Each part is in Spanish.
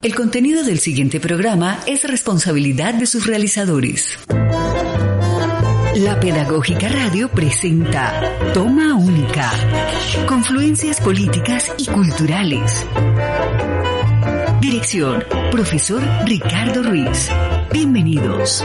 El contenido del siguiente programa es responsabilidad de sus realizadores. La Pedagógica Radio presenta Toma Única, confluencias políticas y culturales. Dirección, profesor Ricardo Ruiz. Bienvenidos.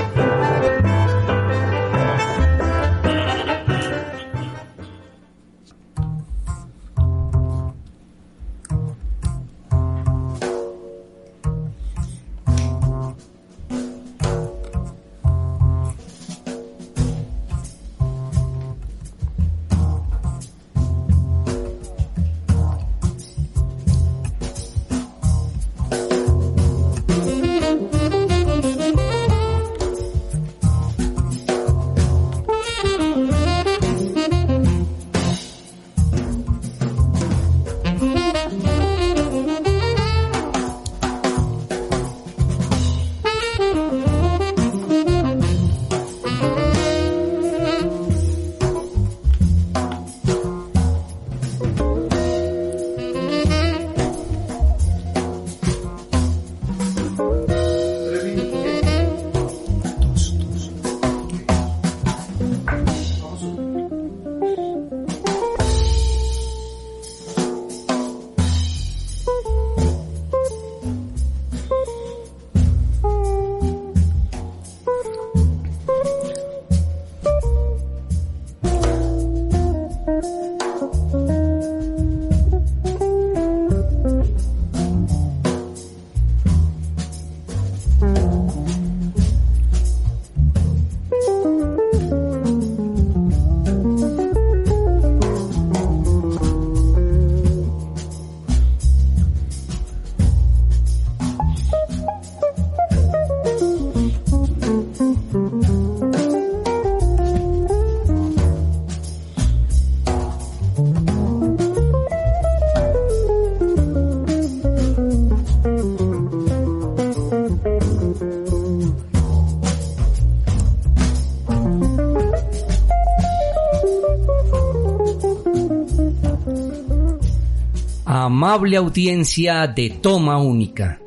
Amable audiencia de Toma Única,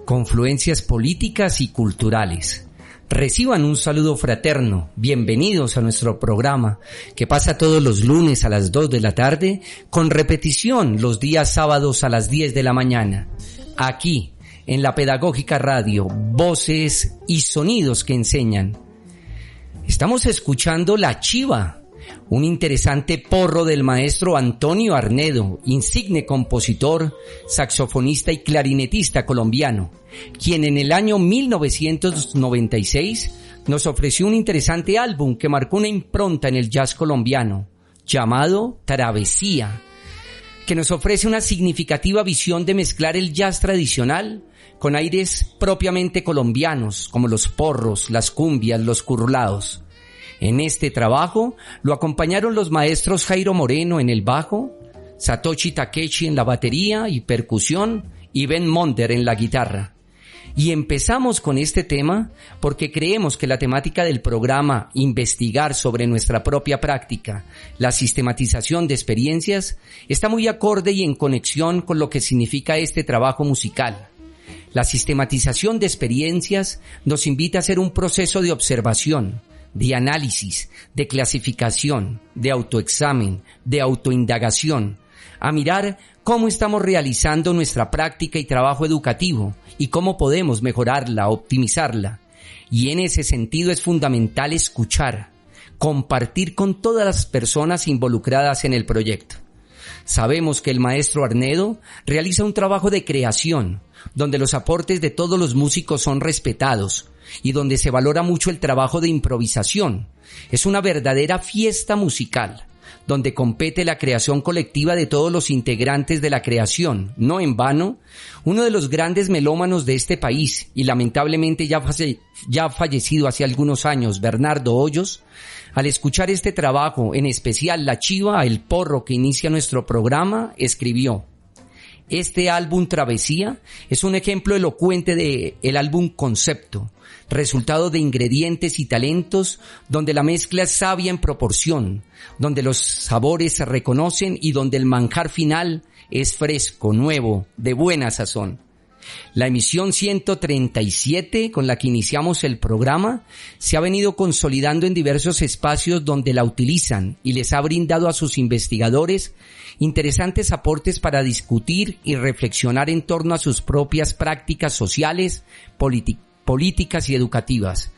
confluencias políticas y culturales. Reciban un saludo fraterno, bienvenidos a nuestro programa que pasa todos los lunes a las 2 de la tarde, con repetición los días sábados a las 10 de la mañana. Aquí, en la Pedagógica Radio, voces y sonidos que enseñan. Estamos escuchando La Chiva, un interesante porro del maestro Antonio Arnedo, insigne compositor, saxofonista y clarinetista colombiano, quien en el año 1996 nos ofreció un interesante álbum que marcó una impronta en el jazz colombiano, llamado Travesía, que nos ofrece una significativa visión de mezclar el jazz tradicional con aires propiamente colombianos, como los porros, las cumbias, los currulados. En este trabajo lo acompañaron los maestros Jairo Moreno en el bajo, Satoshi Takeshi en la batería y percusión y Ben Monder en la guitarra. Y empezamos con este tema porque creemos que la temática del programa, investigar sobre nuestra propia práctica, la sistematización de experiencias, está muy acorde y en conexión con lo que significa este trabajo musical. La sistematización de experiencias nos invita a hacer un proceso de observación, de análisis, de clasificación, de autoexamen, de autoindagación, a mirar cómo estamos realizando nuestra práctica y trabajo educativo y cómo podemos mejorarla, optimizarla. Y en ese sentido es fundamental escuchar, compartir con todas las personas involucradas en el proyecto. Sabemos que el maestro Arnedo realiza un trabajo de creación, donde los aportes de todos los músicos son respetados y donde se valora mucho el trabajo de improvisación. Es una verdadera fiesta musical, donde compete la creación colectiva de todos los integrantes de la creación. No en vano, uno de los grandes melómanos de este país, y lamentablemente ya fallecido hace algunos años, Bernardo Hoyos, al escuchar este trabajo, en especial La Chiva, el porro que inicia nuestro programa, escribió: Este álbum Travesía es un ejemplo elocuente de el álbum Concepto, resultado de ingredientes y talentos donde la mezcla es sabia en proporción, donde los sabores se reconocen y donde el manjar final es fresco, nuevo, de buena sazón. La emisión 137 con la que iniciamos el programa se ha venido consolidando en diversos espacios donde la utilizan y les ha brindado a sus investigadores interesantes aportes para discutir y reflexionar en torno a sus propias prácticas sociales, políticas y educativas.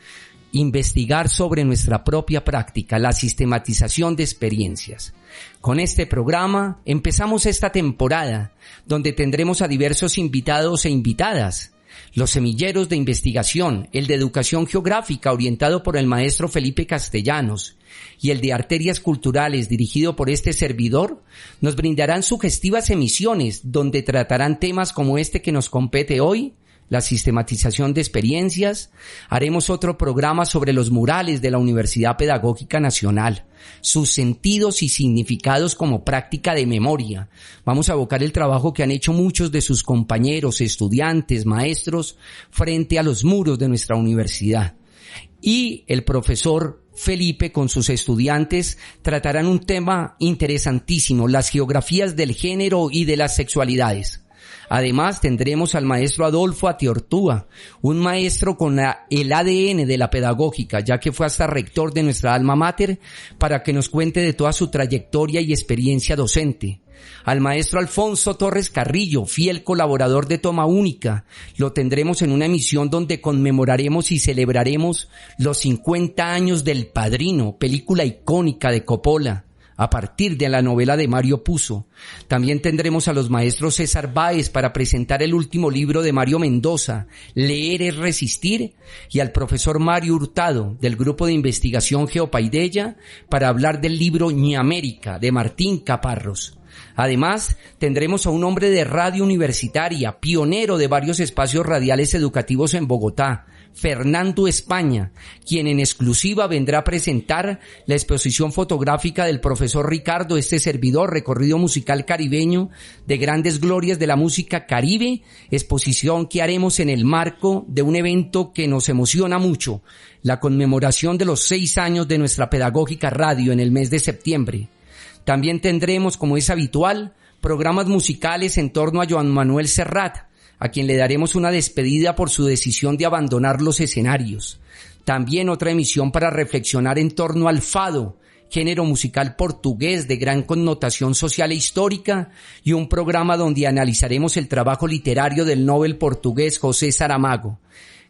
Investigar sobre nuestra propia práctica, la sistematización de experiencias. Con este programa empezamos esta temporada, donde tendremos a diversos invitados e invitadas. Los semilleros de investigación, el de educación geográfica orientado por el maestro Felipe Castellanos y el de arterias culturales dirigido por este servidor, nos brindarán sugestivas emisiones donde tratarán temas como este que nos compete hoy, la sistematización de experiencias. Haremos otro programa sobre los murales de la Universidad Pedagógica Nacional, sus sentidos y significados como práctica de memoria. Vamos a evocar el trabajo que han hecho muchos de sus compañeros, estudiantes, maestros, frente a los muros de nuestra universidad. Y el profesor Felipe con sus estudiantes tratarán un tema interesantísimo, las geografías del género y de las sexualidades. Además tendremos al maestro Adolfo Atiortúa, un maestro con el ADN de la pedagógica, ya que fue hasta rector de nuestra alma mater, para que nos cuente de toda su trayectoria y experiencia docente. Al maestro Alfonso Torres Carrillo, fiel colaborador de Toma Única, lo tendremos en una emisión donde conmemoraremos y celebraremos los 50 años del Padrino, película icónica de Coppola, a partir de la novela de Mario Puzo. También tendremos a los maestros César Báez para presentar el último libro de Mario Mendoza, Leer es Resistir, y al profesor Mario Hurtado, del Grupo de Investigación Geopaideia, para hablar del libro Ñamérica, de Martín Caparrós. Además, tendremos a un hombre de radio universitaria, pionero de varios espacios radiales educativos en Bogotá, Fernando España, quien en exclusiva vendrá a presentar la exposición fotográfica del profesor Ricardo, este servidor, recorrido musical caribeño de grandes glorias de la música caribe, exposición que haremos en el marco de un evento que nos emociona mucho, la conmemoración de los 6 años de nuestra pedagógica radio en el mes de septiembre. También tendremos, como es habitual, programas musicales en torno a Joan Manuel Serrat, a quien le daremos una despedida por su decisión de abandonar los escenarios. También otra emisión para reflexionar en torno al fado, género musical portugués de gran connotación social e histórica, y un programa donde analizaremos el trabajo literario del Nobel portugués José Saramago.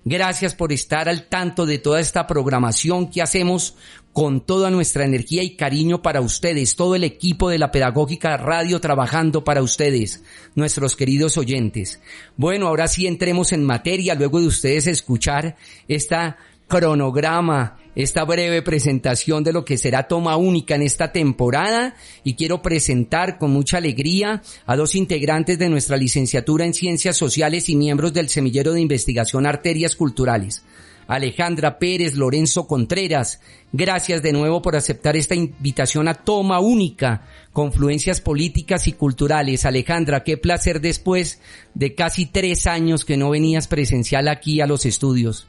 Gracias por estar al tanto de toda esta programación que hacemos con toda nuestra energía y cariño para ustedes, todo el equipo de la Pedagógica Radio trabajando para ustedes, nuestros queridos oyentes. Bueno, ahora sí entremos en materia, luego de ustedes escuchar esta cronograma, esta breve presentación de lo que será Toma Única en esta temporada, y quiero presentar con mucha alegría a 2 integrantes de nuestra licenciatura en Ciencias Sociales y miembros del Semillero de Investigación Arterias Culturales. Alejandra Pérez, Lorenzo Contreras, gracias de nuevo por aceptar esta invitación a Toma Única, Confluencias Políticas y Culturales. Alejandra, qué placer después de casi 3 años que no venías presencial aquí a los estudios.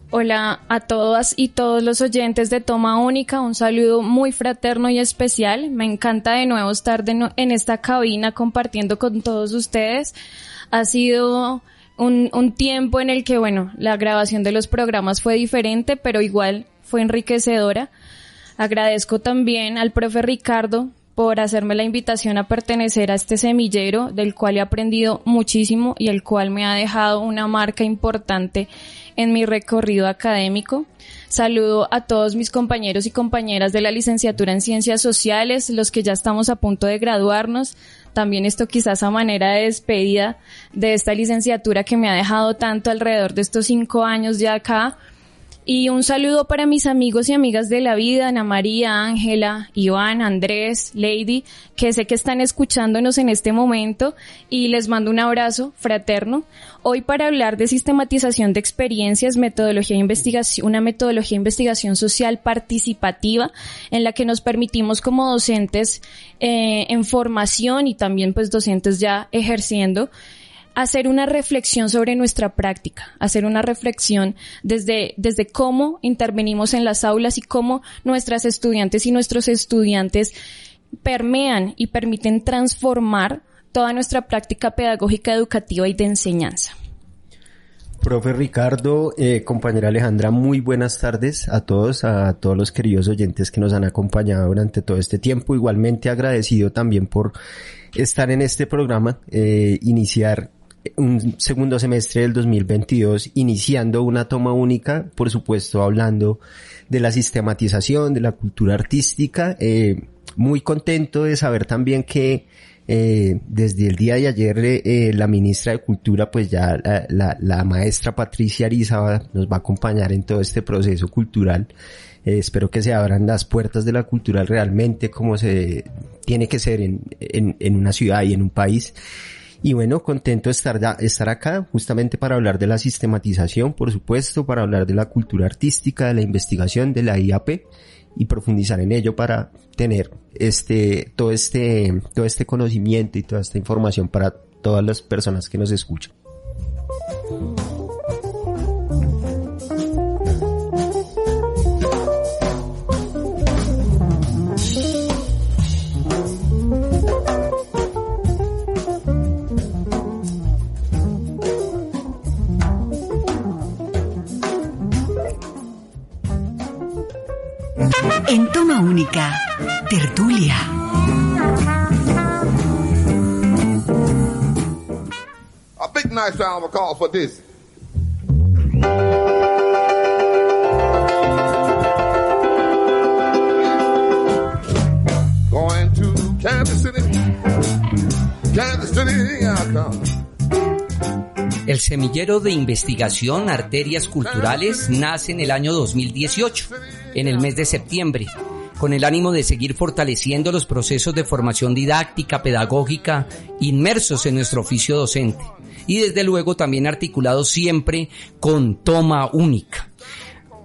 Hola a todas y todos los oyentes de Toma Única, un saludo muy fraterno y especial. Me encanta de nuevo estar en esta cabina compartiendo con todos ustedes. Ha sido un tiempo en el que, la grabación de los programas fue diferente, pero igual fue enriquecedora. Agradezco también al profe Ricardo por hacerme la invitación a pertenecer a este semillero, del cual he aprendido muchísimo y el cual me ha dejado una marca importante en mi recorrido académico. Saludo a todos mis compañeros y compañeras de la licenciatura en Ciencias Sociales, los que ya estamos a punto de graduarnos. También esto quizás a manera de despedida de esta licenciatura que me ha dejado tanto alrededor de estos 5 años ya acá. Y un saludo para mis amigos y amigas de la vida, Ana María, Ángela, Iván, Andrés, Lady, que sé que están escuchándonos en este momento, y les mando un abrazo fraterno. Hoy para hablar de sistematización de experiencias, metodología de investigación, una metodología de investigación social participativa en la que nos permitimos como docentes en formación y también pues docentes ya ejerciendo, hacer una reflexión sobre nuestra práctica, hacer una reflexión desde cómo intervenimos en las aulas y cómo nuestras estudiantes y nuestros estudiantes permean y permiten transformar toda nuestra práctica pedagógica, educativa y de enseñanza. Profe Ricardo, compañera Alejandra, muy buenas tardes a todos los queridos oyentes que nos han acompañado durante todo este tiempo. Igualmente agradecido también por estar en este programa, iniciar un segundo semestre del 2022, iniciando una toma única, por supuesto hablando de la sistematización, de la cultura artística. Muy contento de saber también que desde el día de ayer la ministra de Cultura, pues ya la maestra Patricia Ariza nos va a acompañar en todo este proceso cultural. Espero que se abran las puertas de la cultura realmente como se tiene que ser en una ciudad y en un país. Y bueno, contento de estar acá justamente para hablar de la sistematización, por supuesto, para hablar de la cultura artística, de la investigación, de la IAP, y profundizar en ello para tener todo este conocimiento y toda esta información para todas las personas que nos escuchan. En Toma Única, Tertulia. A big nice round of applause for this. Going to Kansas City, I come. El Semillero de Investigación Arterias Culturales nace en el año 2018, en el mes de septiembre, con el ánimo de seguir fortaleciendo los procesos de formación didáctica, pedagógica, inmersos en nuestro oficio docente, y desde luego también articulados siempre con Toma Única.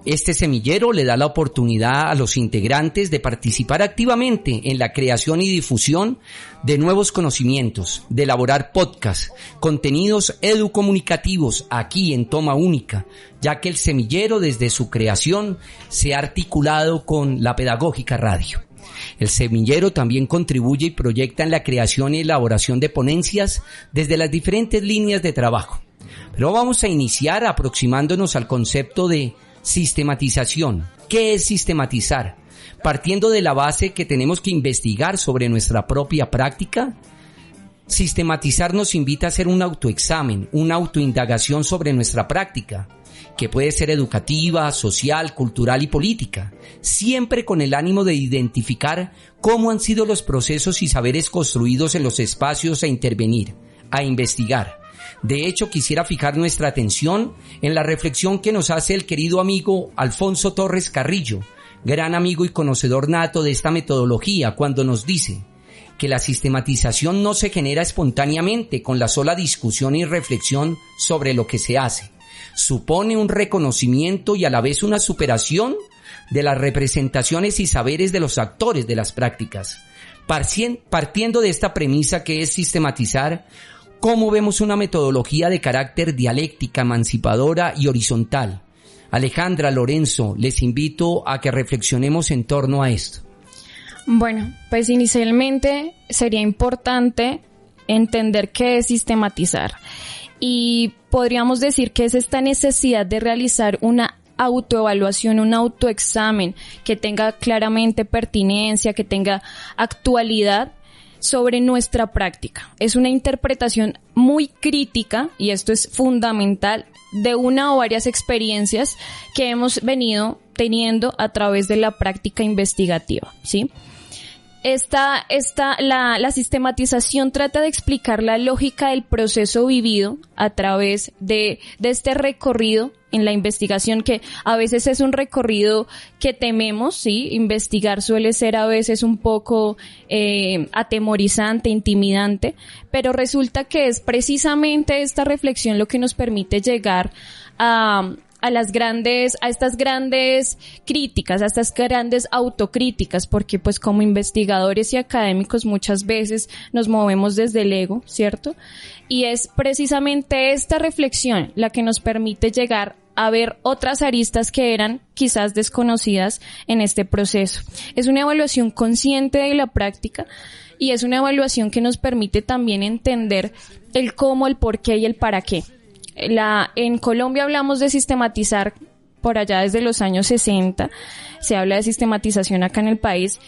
Este semillero le da la oportunidad a los integrantes de participar activamente en la creación y difusión de nuevos conocimientos, de elaborar podcasts, contenidos educomunicativos aquí en Toma Única, ya que el semillero desde su creación se ha articulado con la Pedagógica Radio. El semillero también contribuye y proyecta en la creación y elaboración de ponencias desde las diferentes líneas de trabajo. Pero vamos a iniciar aproximándonos al concepto de sistematización. ¿Qué es sistematizar? Partiendo de la base que tenemos que investigar sobre nuestra propia práctica, sistematizar nos invita a hacer un autoexamen, una autoindagación sobre nuestra práctica, que puede ser educativa, social, cultural y política, siempre con el ánimo de identificar cómo han sido los procesos y saberes construidos en los espacios a intervenir, a investigar. De hecho, quisiera fijar nuestra atención en la reflexión que nos hace el querido amigo Alfonso Torres Carrillo, gran amigo y conocedor nato de esta metodología, cuando nos dice que la sistematización no se genera espontáneamente con la sola discusión y reflexión sobre lo que se hace. Supone un reconocimiento y a la vez una superación de las representaciones y saberes de los actores de las prácticas. Partiendo de esta premisa que es sistematizar, ¿cómo vemos una metodología de carácter dialéctica, emancipadora y horizontal? Alejandra, Lorenzo, les invito a que reflexionemos en torno a esto. Bueno, pues inicialmente sería importante entender qué es sistematizar. Y podríamos decir que es esta necesidad de realizar una autoevaluación, un autoexamen que tenga claramente pertinencia, que tenga actualidad sobre nuestra práctica. Es una interpretación muy crítica, y esto es fundamental, de una o varias experiencias que hemos venido teniendo a través de la práctica investigativa, ¿sí? La sistematización trata de explicar la lógica del proceso vivido a través de este recorrido en la investigación, que a veces es un recorrido que tememos, sí, investigar suele ser a veces un poco atemorizante, intimidante, pero resulta que es precisamente esta reflexión lo que nos permite llegar a estas grandes críticas, a estas grandes autocríticas, porque pues como investigadores y académicos muchas veces nos movemos desde el ego, ¿cierto? Y es precisamente esta reflexión la que nos permite llegar a ver otras aristas que eran quizás desconocidas en este proceso. Es una evaluación consciente de la práctica y es una evaluación que nos permite también entender el cómo, el por qué y el para qué. En Colombia hablamos de sistematizar por allá desde los años 60, se habla de sistematización acá en el país.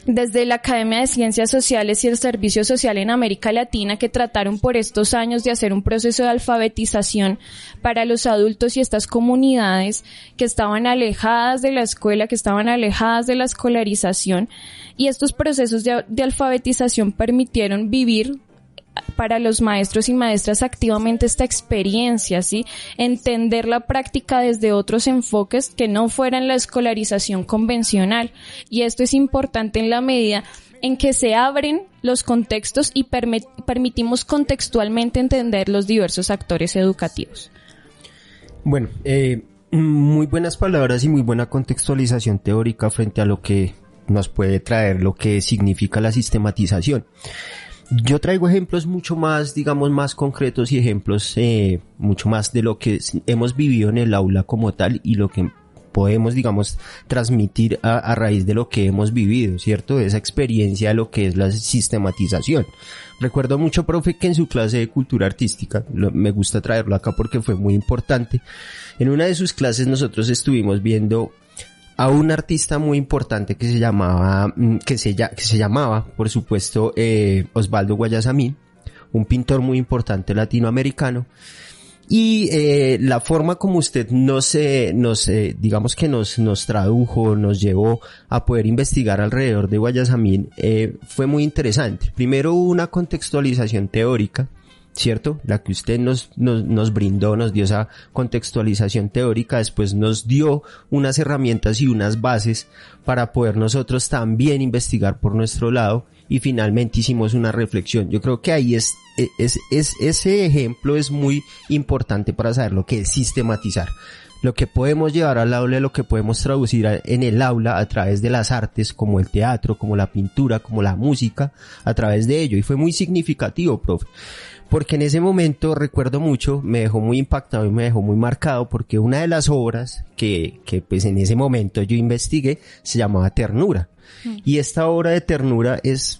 Desde la Academia de Ciencias Sociales y el Servicio Social en América Latina, que trataron por estos años de hacer un proceso de alfabetización para los adultos y estas comunidades que estaban alejadas de la escuela, que estaban alejadas de la escolarización, y estos procesos de alfabetización permitieron vivir para los maestros y maestras activamente esta experiencia, ¿sí? Entender la práctica desde otros enfoques que no fueran la escolarización convencional. Y esto es importante en la medida en que se abren los contextos y permitimos contextualmente entender los diversos actores educativos. Bueno, muy buenas palabras y muy buena contextualización teórica frente a lo que nos puede traer lo que significa la sistematización. Yo traigo ejemplos mucho más, digamos, más concretos y ejemplos mucho más de lo que hemos vivido en el aula como tal y lo que podemos, digamos, transmitir a raíz de lo que hemos vivido, ¿cierto? De esa experiencia de lo que es la sistematización. Recuerdo mucho, profe, que en su clase de cultura artística, me gusta traerlo acá porque fue muy importante, en una de sus clases nosotros estuvimos viendo a un artista muy importante que se llamaba, por supuesto, Osvaldo Guayasamín, un pintor muy importante latinoamericano, y la forma como usted digamos que nos tradujo, nos llevó a poder investigar alrededor de Guayasamín, fue muy interesante. Primero hubo una contextualización teórica, ¿cierto? La que usted nos brindó, nos dio esa contextualización teórica, después nos dio unas herramientas y unas bases para poder nosotros también investigar por nuestro lado y finalmente hicimos una reflexión. Yo creo que ahí ese ejemplo es muy importante para saber lo que es sistematizar. Lo que podemos llevar al aula, lo que podemos traducir en el aula a través de las artes como el teatro, como la pintura, como la música, a través de ello. Y fue muy significativo, profe. Porque en ese momento, recuerdo mucho, me dejó muy impactado y me dejó muy marcado porque una de las obras que pues en ese momento yo investigué se llamaba Ternura. Y esta obra de Ternura es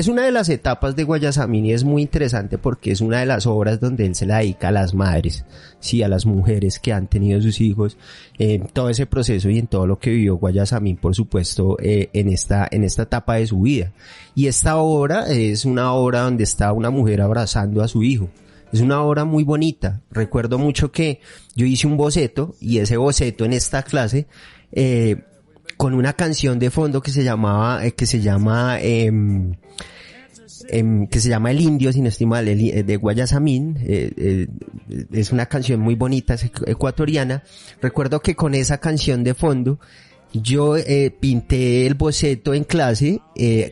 una de las etapas de Guayasamín y es muy interesante porque es una de las obras donde él se la dedica a las madres, sí, a las mujeres que han tenido sus hijos, en todo ese proceso y en todo lo que vivió Guayasamín, por supuesto, en esta etapa de su vida. Y esta obra es una obra donde está una mujer abrazando a su hijo. Es una obra muy bonita. Recuerdo mucho que yo hice un boceto y ese boceto en esta clase, con una canción de fondo que se llama El Indio, si no estoy mal, de Guayasamín, es una canción muy bonita, es ecuatoriana. Recuerdo que con esa canción de fondo, yo pinté el boceto en clase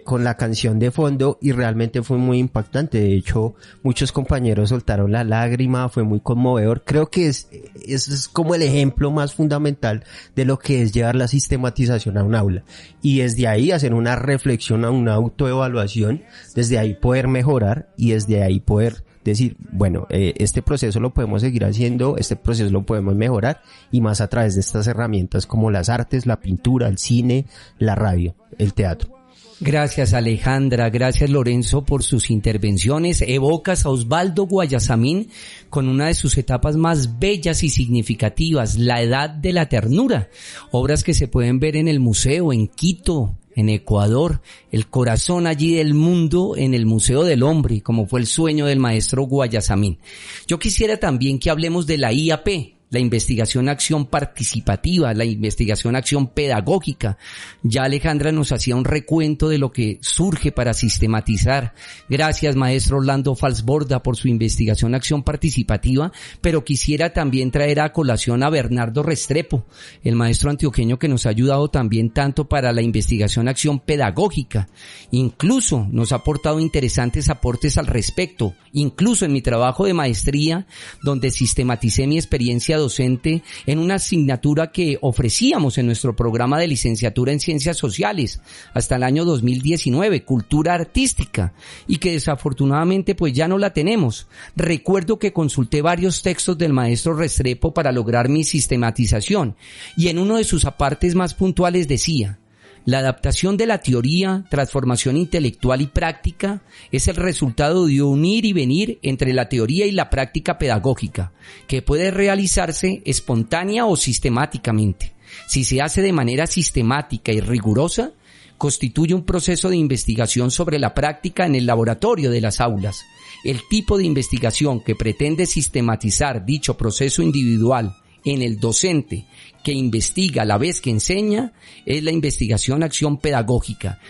con la canción de fondo y realmente fue muy impactante. De hecho, muchos compañeros soltaron la lágrima, fue muy conmovedor. Creo que es como el ejemplo más fundamental de lo que es llevar la sistematización a un aula. Y desde ahí hacer una reflexión, una autoevaluación, desde ahí poder mejorar y desde ahí poder decir, bueno, este proceso lo podemos seguir haciendo, este proceso lo podemos mejorar y más a través de estas herramientas como las artes, la pintura, el cine, la radio, el teatro. Gracias Alejandra, gracias Lorenzo por sus intervenciones. Evocas a Osvaldo Guayasamín con una de sus etapas más bellas y significativas, la Edad de la Ternura, obras que se pueden ver en el museo en Quito, en Ecuador, el corazón allí del mundo en el Museo del Hombre, como fue el sueño del maestro Guayasamín. Yo quisiera también que hablemos de la IAP, la investigación acción participativa, la investigación acción pedagógica. Ya Alejandra nos hacía un recuento de lo que surge para sistematizar. Gracias maestro Orlando Falsborda por su investigación acción participativa, pero quisiera también traer a colación a Bernardo Restrepo, el maestro antioqueño que nos ha ayudado también tanto para la investigación acción pedagógica. Incluso nos ha aportado interesantes aportes al respecto. Incluso en mi trabajo de maestría, donde sistematicé mi experiencia docente en una asignatura que ofrecíamos en nuestro programa de licenciatura en Ciencias Sociales hasta el año 2019, Cultura Artística, y que desafortunadamente pues ya no la tenemos. Recuerdo que consulté varios textos del maestro Restrepo para lograr mi sistematización y en uno de sus apartes más puntuales decía: La adaptación de la teoría, transformación intelectual y práctica es el resultado de un ir y venir entre la teoría y la práctica pedagógica, que puede realizarse espontánea o sistemáticamente. Si se hace de manera sistemática y rigurosa, constituye un proceso de investigación sobre la práctica en el laboratorio de las aulas. El tipo de investigación que pretende sistematizar dicho proceso individual en el docente que investiga a la vez que enseña es la investigación-acción pedagógica.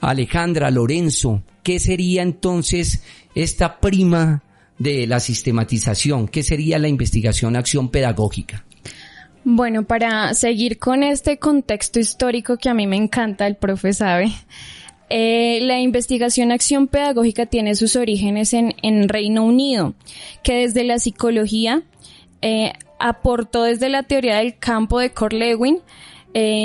Alejandra, Lorenzo, ¿qué sería entonces esta prima de la sistematización? ¿Qué sería la investigación-acción pedagógica? Bueno, para seguir con este contexto histórico que a mí me encanta, el profe sabe, la investigación-acción pedagógica tiene sus orígenes en Reino Unido, que desde la psicología aportó desde la teoría del campo de Kurt Lewin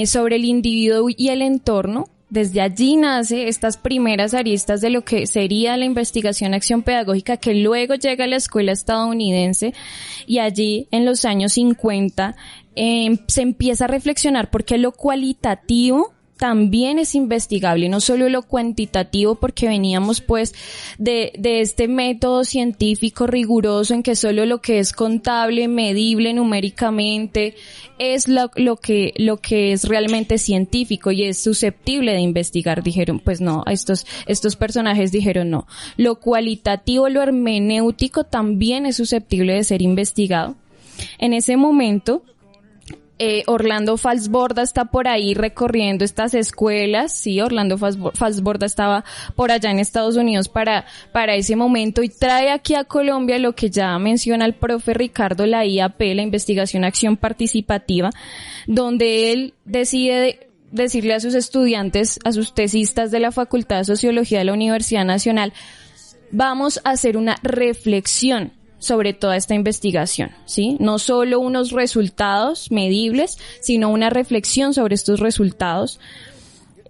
sobre el individuo y el entorno. Desde allí nace estas primeras aristas de lo que sería la investigación-acción pedagógica, que luego llega a la escuela estadounidense, y allí en los años 50 se empieza a reflexionar porque lo cualitativo también es investigable, no solo lo cuantitativo, porque veníamos pues de este método científico riguroso en que solo lo que es contable, medible numéricamente es lo que es realmente científico y es susceptible de investigar. Dijeron, pues no, estos personajes dijeron no, lo cualitativo, lo hermenéutico también es susceptible de ser investigado. En ese momento Orlando Falsborda está por ahí recorriendo estas escuelas, sí, Orlando Falsborda estaba por allá en Estados Unidos para ese momento, y trae aquí a Colombia lo que ya menciona el profe Ricardo, la IAP, la Investigación-Acción Participativa, donde él decide decirle a sus estudiantes, a sus tesistas de la Facultad de Sociología de la Universidad Nacional: vamos a hacer una reflexión sobre toda esta investigación, ¿sí? No solo unos resultados medibles, sino una reflexión sobre estos resultados.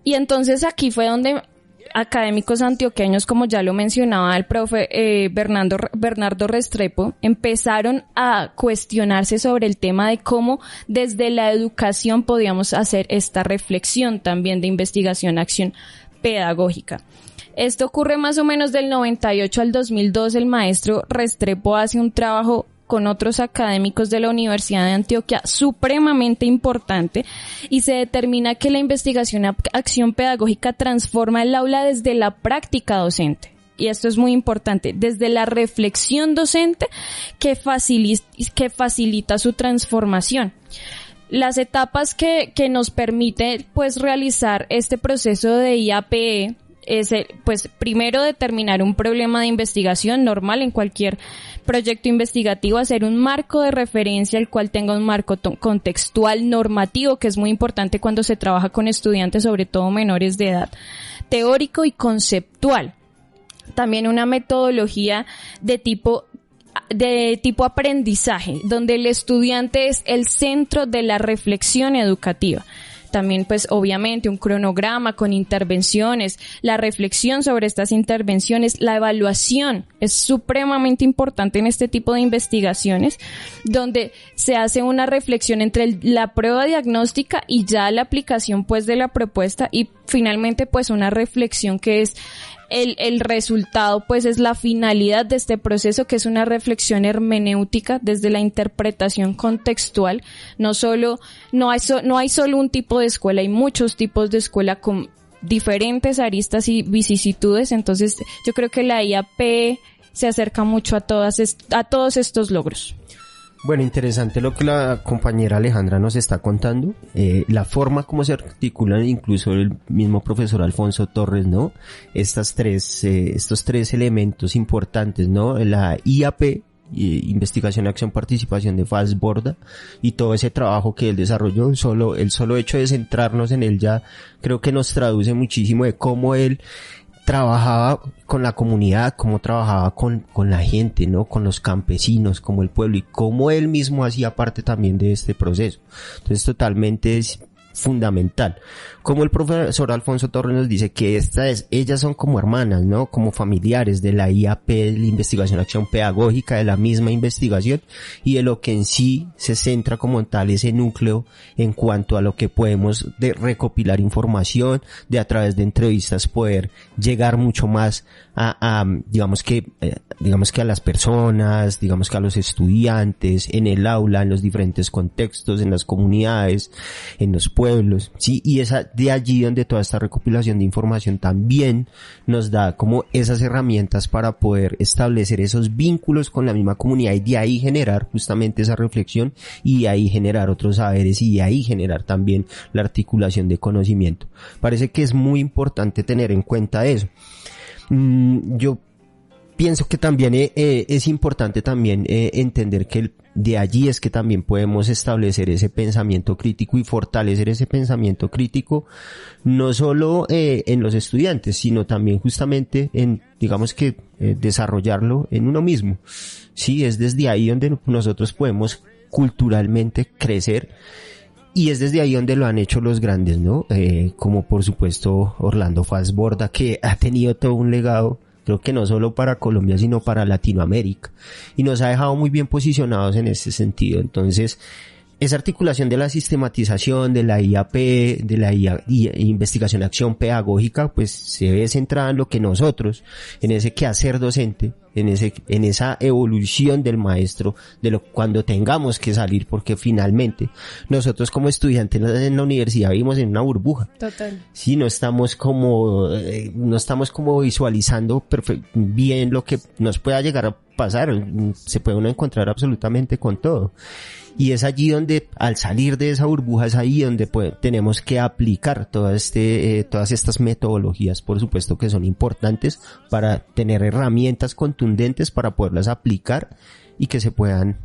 Y entonces aquí fue donde académicos antioqueños, como ya lo mencionaba el profe Bernardo Restrepo, empezaron a cuestionarse sobre el tema de cómo desde la educación podíamos hacer esta reflexión también de investigación-acción pedagógica. Esto ocurre más o menos del 98 al 2002. El maestro Restrepo hace un trabajo con otros académicos de la Universidad de Antioquia supremamente importante, y se determina que la investigación-acción pedagógica transforma el aula desde la práctica docente. Y esto es muy importante, desde la reflexión docente que facilita su transformación. Las etapas que nos permite pues realizar este proceso de IAPE es, pues, primero determinar un problema de investigación normal en cualquier proyecto investigativo, hacer un marco de referencia el cual tenga un marco contextual normativo, que es muy importante cuando se trabaja con estudiantes, sobre todo menores de edad, teórico y conceptual. También una metodología de tipo aprendizaje, donde el estudiante es el centro de la reflexión educativa. También, pues, obviamente, un cronograma con intervenciones, la reflexión sobre estas intervenciones, la evaluación es supremamente importante en este tipo de investigaciones, donde se hace una reflexión entre la prueba diagnóstica y ya la aplicación, pues, de la propuesta, y finalmente, pues, una reflexión que es el resultado, pues, es la finalidad de este proceso, que es una reflexión hermenéutica desde la interpretación contextual. No hay solo un tipo de escuela, hay muchos tipos de escuela con diferentes aristas y vicisitudes. Entonces, yo creo que la IAP se acerca mucho a todos estos logros. Bueno, interesante lo que la compañera Alejandra nos está contando, la forma como se articulan, incluso el mismo profesor Alfonso Torres, ¿no? Estos tres elementos importantes, ¿no? La IAP, Investigación, Acción, Participación de Falsborda, y todo ese trabajo que él desarrolló, el solo hecho de centrarnos en él ya creo que nos traduce muchísimo de cómo él trabajaba con la comunidad, cómo trabajaba con la gente, ¿no? Con los campesinos, como el pueblo, y cómo él mismo hacía parte también de este proceso. Entonces, totalmente fundamental. Como el profesor Alfonso Torres nos dice que ellas son como hermanas, ¿no? Como familiares de la IAP, de la Investigación Acción Pedagógica, de la misma investigación, y de lo que en sí se centra como tal ese núcleo en cuanto a lo que podemos de recopilar información, de a través de entrevistas poder llegar mucho más a digamos que a las personas, digamos que a los estudiantes, en el aula, en los diferentes contextos, en las comunidades, en los pueblos, sí, y es de allí donde toda esta recopilación de información también nos da como esas herramientas para poder establecer esos vínculos con la misma comunidad y de ahí generar justamente esa reflexión y de ahí generar otros saberes y de ahí generar también la articulación de conocimiento. Parece que es muy importante tener en cuenta eso. Yo pienso que también es importante también entender que de allí es que también podemos establecer ese pensamiento crítico y fortalecer ese pensamiento crítico no solo en los estudiantes, sino también justamente en, digamos que, desarrollarlo en uno mismo. Sí, es desde ahí donde nosotros podemos culturalmente crecer. Y es desde ahí donde lo han hecho los grandes, ¿no? Como por supuesto Orlando Fassborda, que ha tenido todo un legado, creo que no solo para Colombia, sino para Latinoamérica. Y nos ha dejado muy bien posicionados en ese sentido. Entonces, esa articulación de la sistematización, de la IAP, de la investigación acción pedagógica, pues se ve centrada en lo que nosotros, en ese quehacer docente, en esa evolución del maestro, cuando tengamos que salir, porque finalmente nosotros como estudiantes en la universidad vivimos en una burbuja. Total. Sí, no estamos como visualizando bien lo que nos pueda llegar a pasar. Se puede uno encontrar absolutamente con todo. Y es allí donde, al salir de esa burbuja, es ahí donde tenemos que aplicar todas estas metodologías, por supuesto que son importantes para tener herramientas contundentes para poderlas aplicar y que se puedan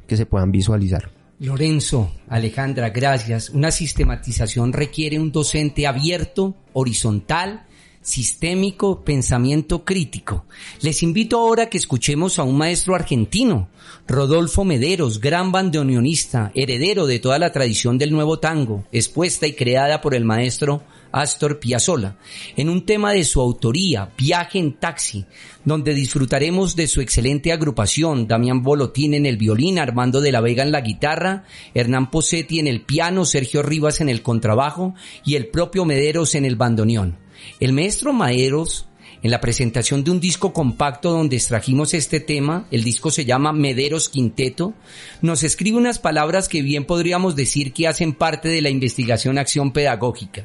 visualizar. Lorenzo, Alejandra, gracias. Una sistematización requiere un docente abierto, horizontal, sistémico, pensamiento crítico. Les invito ahora a que escuchemos a un maestro argentino, Rodolfo Mederos, gran bandoneonista, heredero de toda la tradición del nuevo tango, expuesta y creada por el maestro Astor Piazzolla, en un tema de su autoría, Viaje en Taxi, donde disfrutaremos de su excelente agrupación, Damián Bolotín en el violín, Armando de la Vega en la guitarra, Hernán Posetti en el piano, Sergio Rivas en el contrabajo y el propio Mederos en el bandoneón. El maestro Mederos, en la presentación de un disco compacto donde extrajimos este tema, el disco se llama Mederos Quinteto, nos escribe unas palabras que bien podríamos decir que hacen parte de la investigación acción pedagógica.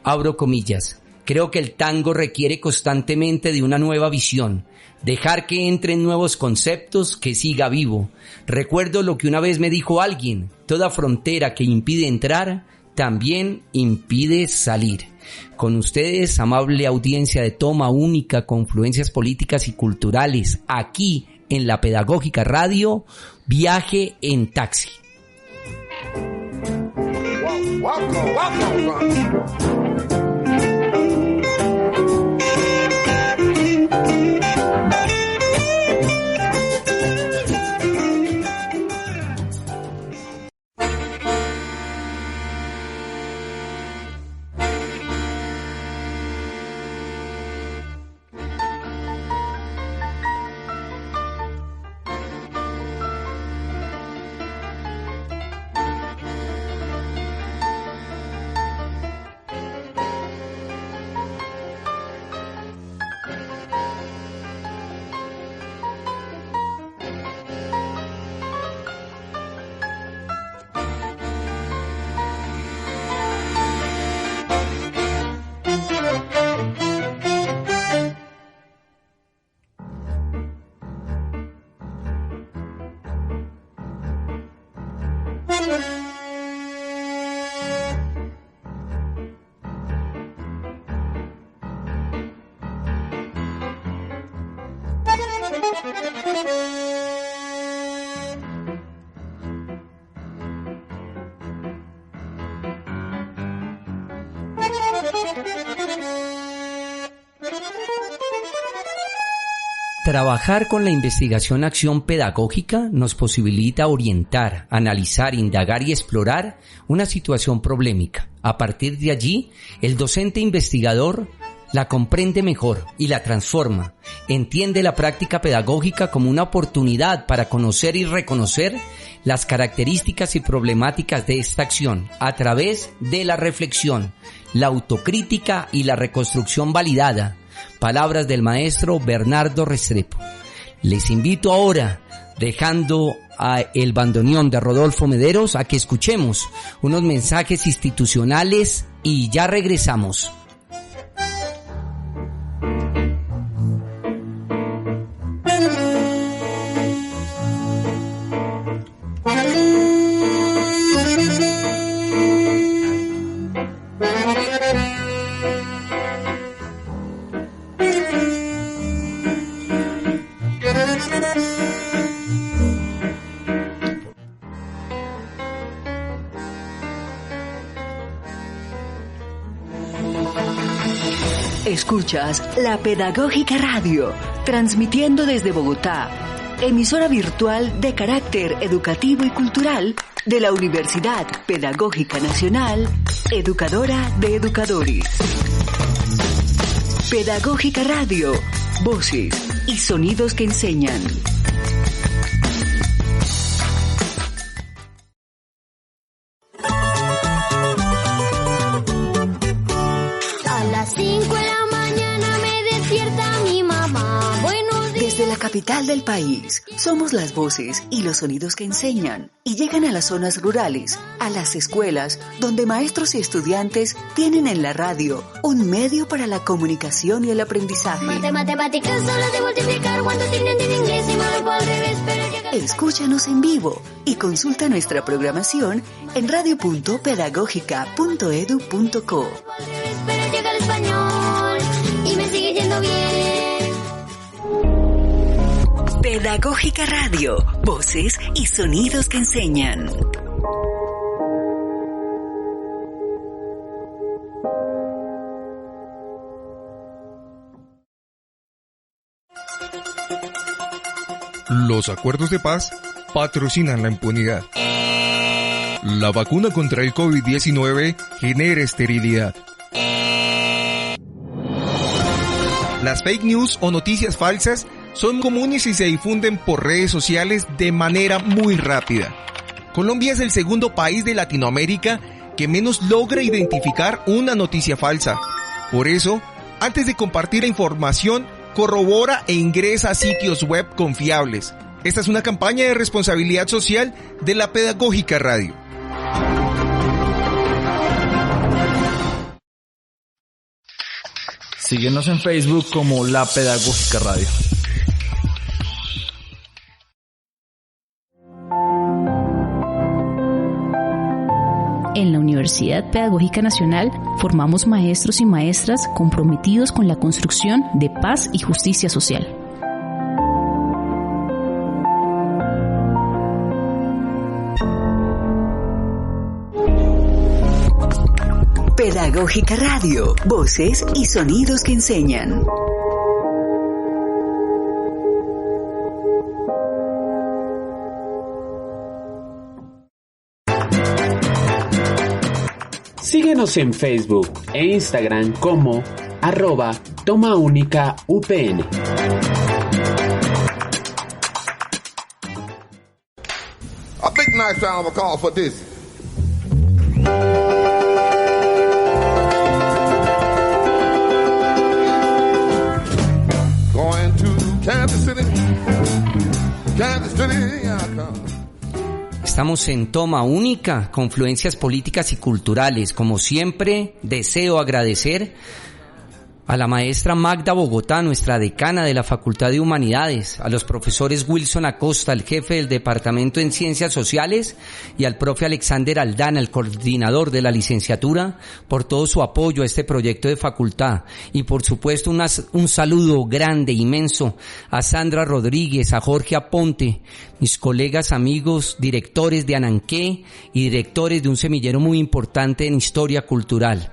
Abro comillas. Creo que el tango requiere constantemente de una nueva visión, dejar que entren nuevos conceptos, que siga vivo. Recuerdo lo que una vez me dijo alguien, toda frontera que impide entrar, también impide salir. Con ustedes, amable audiencia de Toma Única, Confluencias Políticas y Culturales, aquí en la Pedagógica Radio, Viaje en Taxi. Trabajar con la investigación-acción pedagógica nos posibilita orientar, analizar, indagar y explorar una situación problemática. A partir de allí, el docente investigador la comprende mejor y la transforma. Entiende la práctica pedagógica como una oportunidad para conocer y reconocer las características y problemáticas de esta acción a través de la reflexión, la autocrítica y la reconstrucción validada. Palabras del maestro Bernardo Restrepo. Les invito ahora, dejando el bandoneón de Rodolfo Mederos, a que escuchemos unos mensajes institucionales y ya regresamos. Escuchas La Pedagógica Radio, transmitiendo desde Bogotá, emisora virtual de carácter educativo y cultural de la Universidad Pedagógica Nacional, educadora de educadores. Pedagógica Radio, voces y sonidos que enseñan. Capital del país, somos las voces y los sonidos que enseñan y llegan a las zonas rurales, a las escuelas, donde maestros y estudiantes tienen en la radio un medio para la comunicación y el aprendizaje. Matemáticas solo de multiplicar, cuántos tienen en inglés y malo al revés, pero llega... Escúchanos en vivo y consulta nuestra programación en radio.pedagógica.edu.co. Pero llega el español y me sigue yendo bien. Pedagógica Radio, voces y sonidos que enseñan. Los acuerdos de paz patrocinan la impunidad. La vacuna contra el COVID-19 genera esterilidad. Las fake news o noticias falsas son comunes y se difunden por redes sociales de manera muy rápida. Colombia es el segundo país de Latinoamérica que menos logra identificar una noticia falsa. Por eso, antes de compartir la información, corrobora e ingresa a sitios web confiables. Esta es una campaña de responsabilidad social de la Pedagógica Radio. Síguenos en Facebook como La Pedagógica Radio. En la Universidad Pedagógica Nacional formamos maestros y maestras comprometidos con la construcción de paz y justicia social. Pedagógica Radio, voces y sonidos que enseñan. Síguenos en Facebook e Instagram como @TomaUnicaUPN. A big nice round of applause for this. Going to Kansas City, here I come. Estamos en Toma Única, confluencias políticas y culturales. Como siempre, deseo agradecer a la maestra Magda Bogotá, nuestra decana de la Facultad de Humanidades, a los profesores Wilson Acosta, el jefe del Departamento en Ciencias Sociales, y al profe Alexander Aldana, el coordinador de la licenciatura, por todo su apoyo a este proyecto de facultad. Y por supuesto un saludo grande, inmenso, a Sandra Rodríguez, a Jorge Aponte, mis colegas, amigos, directores de Ananqué y directores de un semillero muy importante en historia cultural.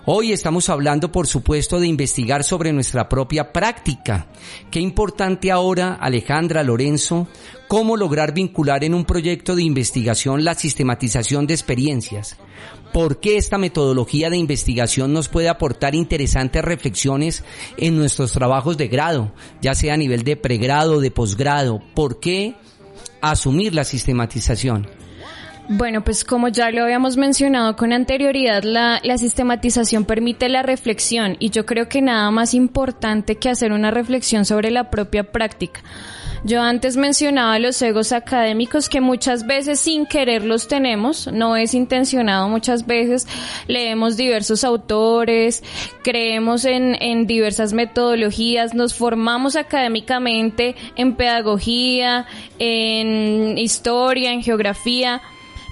Hoy estamos hablando, por supuesto, de investigar sobre nuestra propia práctica. Qué importante ahora, Alejandra, Lorenzo, cómo lograr vincular en un proyecto de investigación la sistematización de experiencias. ¿Por qué esta metodología de investigación nos puede aportar interesantes reflexiones en nuestros trabajos de grado, ya sea a nivel de pregrado o de posgrado? ¿Por qué asumir la sistematización? Bueno, pues como ya lo habíamos mencionado con anterioridad, la sistematización permite la reflexión, y yo creo que nada más importante que hacer una reflexión sobre la propia práctica. Yo antes mencionaba los egos académicos que muchas veces sin querer los tenemos, no es intencionado, muchas veces leemos diversos autores, creemos en diversas metodologías, nos formamos académicamente en pedagogía, en historia, en geografía,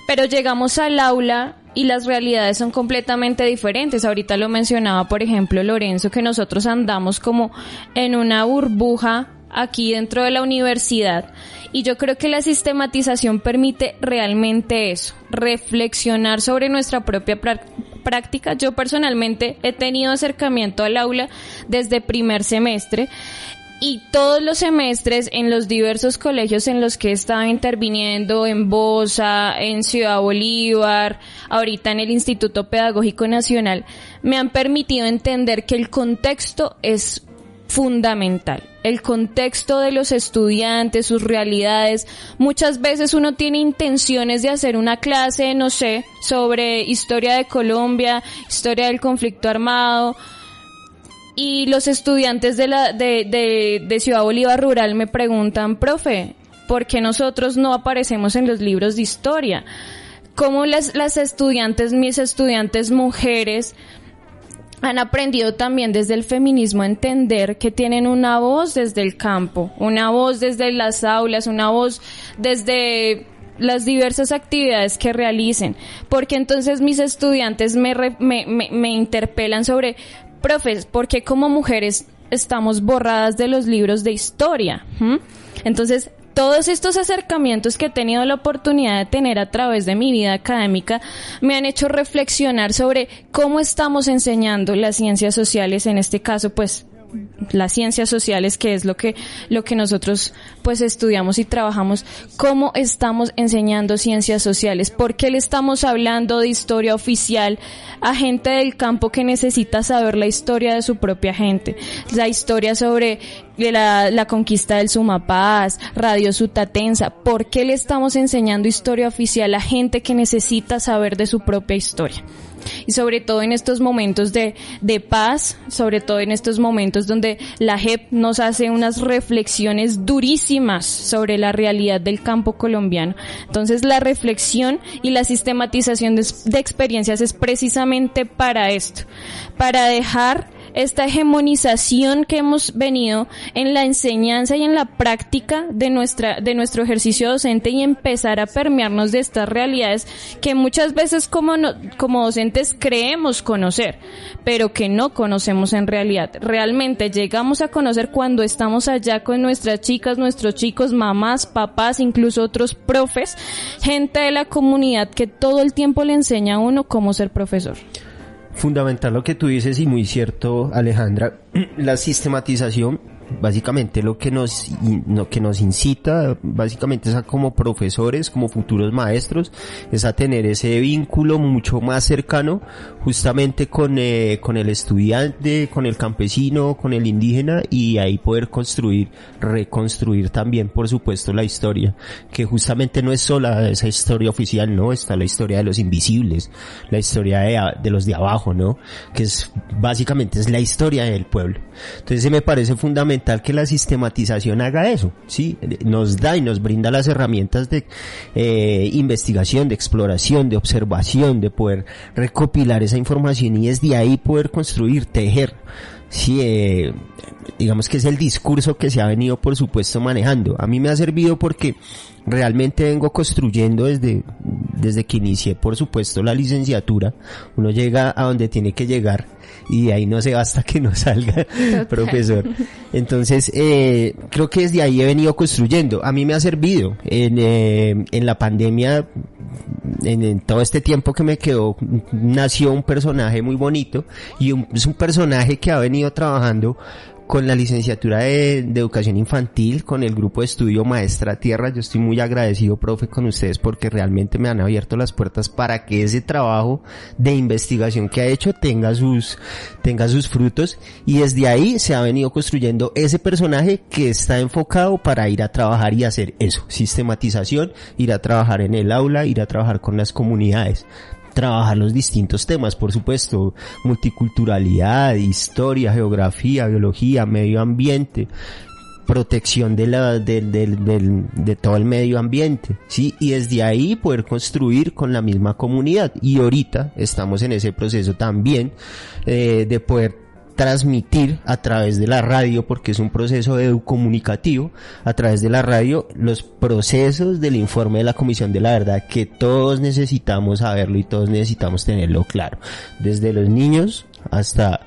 pero llegamos al aula y las realidades son completamente diferentes. Ahorita lo mencionaba, por ejemplo, Lorenzo, que nosotros andamos como en una burbuja aquí dentro de la universidad, y yo creo que la sistematización permite realmente eso, reflexionar sobre nuestra propia práctica. Yo personalmente he tenido acercamiento al aula desde primer semestre, y todos los semestres en los diversos colegios en los que he estado interviniendo, en Bosa, en Ciudad Bolívar, ahorita en el Instituto Pedagógico Nacional, me han permitido entender que el contexto es fundamental. El contexto de los estudiantes, sus realidades. Muchas veces uno tiene intenciones de hacer una clase, no sé, sobre historia de Colombia, historia del conflicto armado, y los estudiantes de Ciudad Bolívar Rural me preguntan: profe, ¿por qué nosotros no aparecemos en los libros de historia? ¿Cómo las estudiantes, mis estudiantes mujeres, han aprendido también desde el feminismo a entender que tienen una voz desde el campo, una voz desde las aulas, una voz desde las diversas actividades que realicen? Porque entonces mis estudiantes me interpelan sobre: profes, ¿por qué como mujeres estamos borradas de los libros de historia? Entonces, todos estos acercamientos que he tenido la oportunidad de tener a través de mi vida académica me han hecho reflexionar sobre cómo estamos enseñando las ciencias sociales, en este caso, pues, las ciencias sociales, que es lo que nosotros pues estudiamos y trabajamos. ¿Cómo estamos enseñando ciencias sociales? ¿Por qué le estamos hablando de historia oficial a gente del campo que necesita saber la historia de su propia gente? La historia sobre la conquista del Sumapaz, Radio Sutatensa. ¿Por qué le estamos enseñando historia oficial a gente que necesita saber de su propia historia? Y sobre todo en estos momentos de paz, sobre todo en estos momentos donde la JEP nos hace unas reflexiones durísimas sobre la realidad del campo colombiano. Entonces, la reflexión y la sistematización de experiencias es precisamente para esto, para dejar esta hegemonización que hemos venido en la enseñanza y en la práctica de nuestro ejercicio docente, y empezar a permearnos de estas realidades que muchas veces como docentes creemos conocer, pero que no conocemos en realidad. Realmente llegamos a conocer cuando estamos allá con nuestras chicas, nuestros chicos, mamás, papás, incluso otros profes, gente de la comunidad que todo el tiempo le enseña a uno cómo ser profesor. Fundamental lo que tú dices, y muy cierto, Alejandra. La sistematización, básicamente lo que nos incita, básicamente es a, como profesores, como futuros maestros, es a tener ese vínculo mucho más cercano justamente con el estudiante, con el campesino, con el indígena, y ahí poder reconstruir también, por supuesto, la historia, que justamente no es sola esa historia oficial, no, está la historia de los invisibles, la historia de los de abajo, ¿no? Que básicamente es la historia del pueblo. Entonces me parece fundamental que la sistematización haga eso, ¿sí? Nos da y nos brinda las herramientas de investigación, de exploración, de observación, de poder recopilar esa información y desde ahí poder construir, tejer. Sí, digamos que es el discurso que se ha venido, por supuesto, manejando. A mí me ha servido porque realmente vengo construyendo desde que inicié, por supuesto, la licenciatura. Uno llega a donde tiene que llegar y de ahí no se va hasta que no salga profesor. Entonces, creo que desde ahí he venido construyendo. A mí me ha servido. En la pandemia en todo este tiempo que me quedó, nació un personaje muy bonito y es un personaje que ha venido trabajando con la licenciatura de educación infantil, con el grupo de estudio Maestra Tierra. Yo estoy muy agradecido, profe, con ustedes porque realmente me han abierto las puertas para que ese trabajo de investigación que ha hecho tenga sus frutos, y desde ahí se ha venido construyendo ese personaje que está enfocado para ir a trabajar y hacer eso, sistematización, ir a trabajar en el aula, ir a trabajar con las comunidades, trabajar los distintos temas, por supuesto, multiculturalidad, historia, geografía, biología, medio ambiente, protección de todo el medio ambiente, ¿sí? Y desde ahí poder construir con la misma comunidad. Y ahorita estamos en ese proceso también de poder transmitir a través de la radio, porque es un proceso educomunicativo, a través de la radio, los procesos del informe de la Comisión de la Verdad, que todos necesitamos saberlo y todos necesitamos tenerlo claro, desde los niños hasta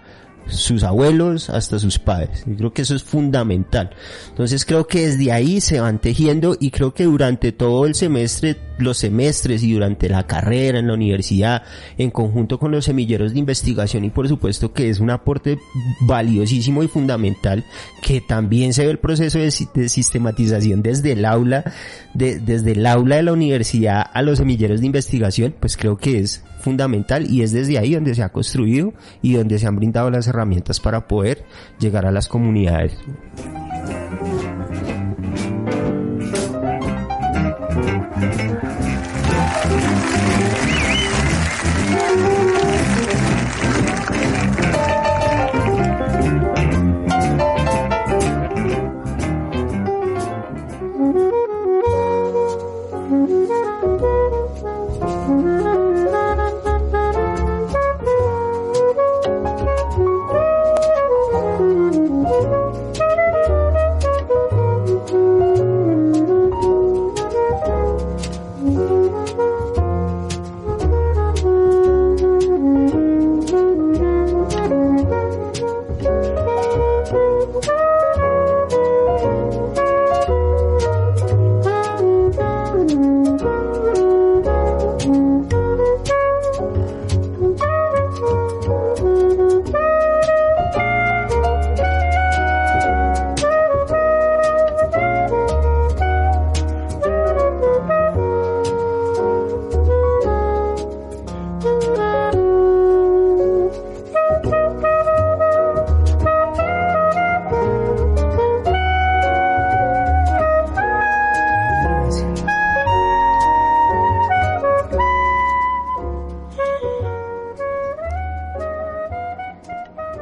sus abuelos, hasta sus padres. Yo creo que eso es fundamental. Entonces creo que desde ahí se van tejiendo, y creo que durante todo el semestre, los semestres y durante la carrera en la universidad, en conjunto con los semilleros de investigación, y por supuesto que es un aporte valiosísimo y fundamental, que también se ve el proceso de sistematización desde el aula, desde el aula de la universidad a los semilleros de investigación, pues creo que es fundamental, y es desde ahí donde se ha construido y donde se han brindado las herramientas para poder llegar a las comunidades.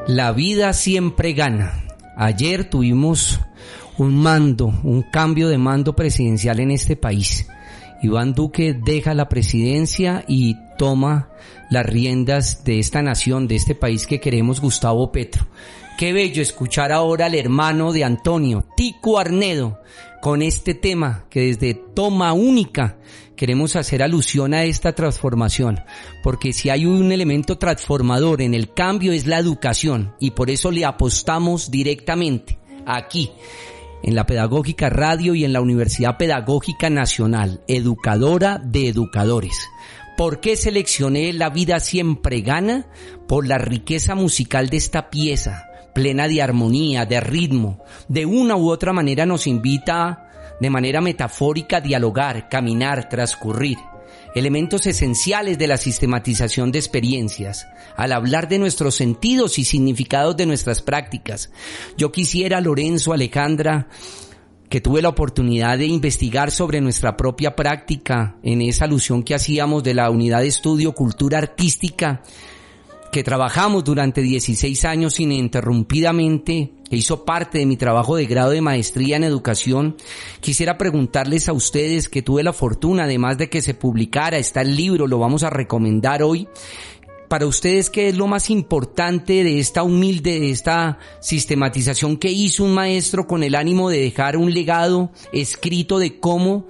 La vida siempre gana. Ayer tuvimos un cambio de mando presidencial en este país. Iván Duque deja la presidencia y toma las riendas de esta nación, de este país que queremos, Gustavo Petro. Qué bello escuchar ahora al hermano de Antonio, Tico Arnedo, con este tema que desde Toma Única queremos hacer alusión a esta transformación, porque si hay un elemento transformador en el cambio es la educación, y por eso le apostamos directamente aquí en la Pedagógica Radio y en la Universidad Pedagógica Nacional, educadora de educadores. ¿Por qué seleccioné La vida siempre gana? Por la riqueza musical de esta pieza, plena de armonía, de ritmo. De una u otra manera nos invita de manera metafórica a dialogar, caminar, transcurrir. Elementos esenciales de la sistematización de experiencias, al hablar de nuestros sentidos y significados de nuestras prácticas. Yo quisiera, Lorenzo, Alejandra, que tuve la oportunidad de investigar sobre nuestra propia práctica en esa alusión que hacíamos de la unidad de estudio Cultura Artística, que trabajamos durante 16 años ininterrumpidamente, que hizo parte de mi trabajo de grado de maestría en educación. Quisiera preguntarles a ustedes, que tuve la fortuna, además de que se publicara, está el libro, lo vamos a recomendar hoy. Para ustedes, ¿qué es lo más importante de esta sistematización que hizo un maestro con el ánimo de dejar un legado escrito de cómo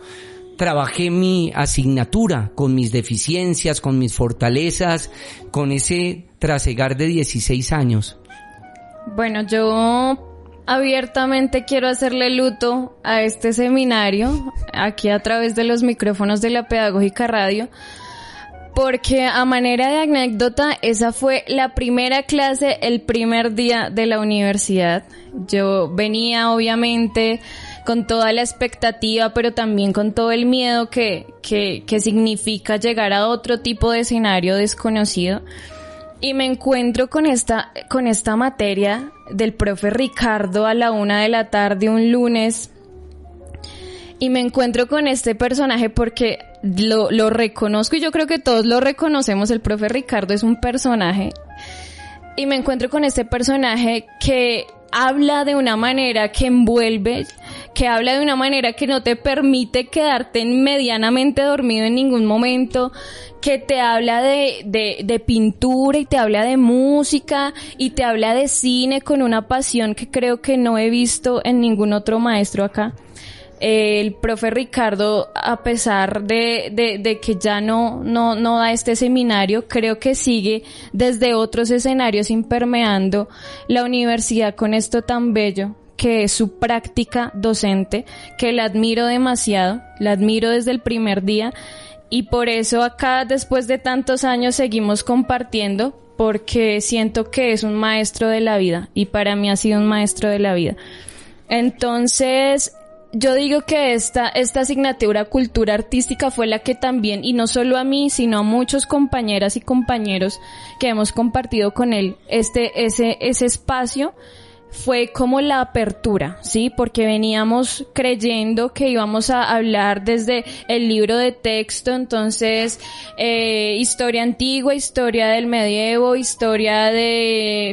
trabajé mi asignatura, con mis deficiencias, con mis fortalezas, con ese trasegar de 16 años? Bueno, yo abiertamente quiero hacerle luto a este seminario, aquí a través de los micrófonos de la Pedagógica Radio, porque a manera de anécdota, esa fue la primera clase, el primer día de la universidad. Yo venía obviamente con toda la expectativa, pero también con todo el miedo que significa llegar a otro tipo de escenario desconocido. Y me encuentro con esta materia del profe Ricardo a la 1:00 p.m. un lunes. Y me encuentro con este personaje porque lo reconozco y yo creo que todos lo reconocemos. El profe Ricardo es un personaje. Y me encuentro con este personaje que habla de una manera que envuelve, que habla de una manera que no te permite quedarte medianamente dormido en ningún momento, que te habla de pintura y te habla de música y te habla de cine con una pasión que creo que no he visto en ningún otro maestro acá. El profe Ricardo, a pesar de que ya no da este seminario, creo que sigue desde otros escenarios impermeando la universidad con esto tan bello que es su práctica docente, que la admiro demasiado, la admiro desde el primer día y por eso acá después de tantos años seguimos compartiendo, porque siento que es un maestro de la vida y para mí ha sido un maestro de la vida. Entonces, yo digo que esta asignatura cultura artística fue la que también, y no solo a mí, sino a muchos compañeras y compañeros que hemos compartido con él ese espacio, fue como la apertura, ¿sí? Porque veníamos creyendo que íbamos a hablar desde el libro de texto, entonces, historia antigua, historia del medievo, historia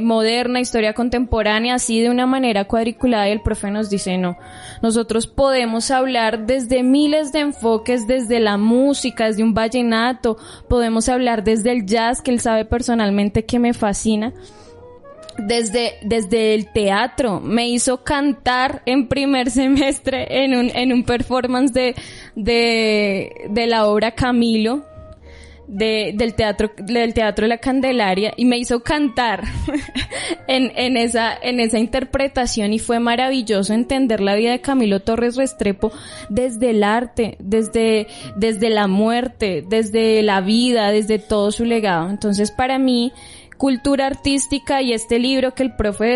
moderna, historia contemporánea, así de una manera cuadriculada, y el profe nos dice, no, nosotros podemos hablar desde miles de enfoques, desde la música, desde un vallenato, podemos hablar desde el jazz, que él sabe personalmente que me fascina, desde el teatro. Me hizo cantar en primer semestre en un performance de la obra Camilo, del teatro La Candelaria, y me hizo cantar en esa interpretación, y fue maravilloso entender la vida de Camilo Torres Restrepo desde el arte, desde la muerte, desde la vida, desde todo su legado. Entonces, para mí, cultura artística y este libro que el profe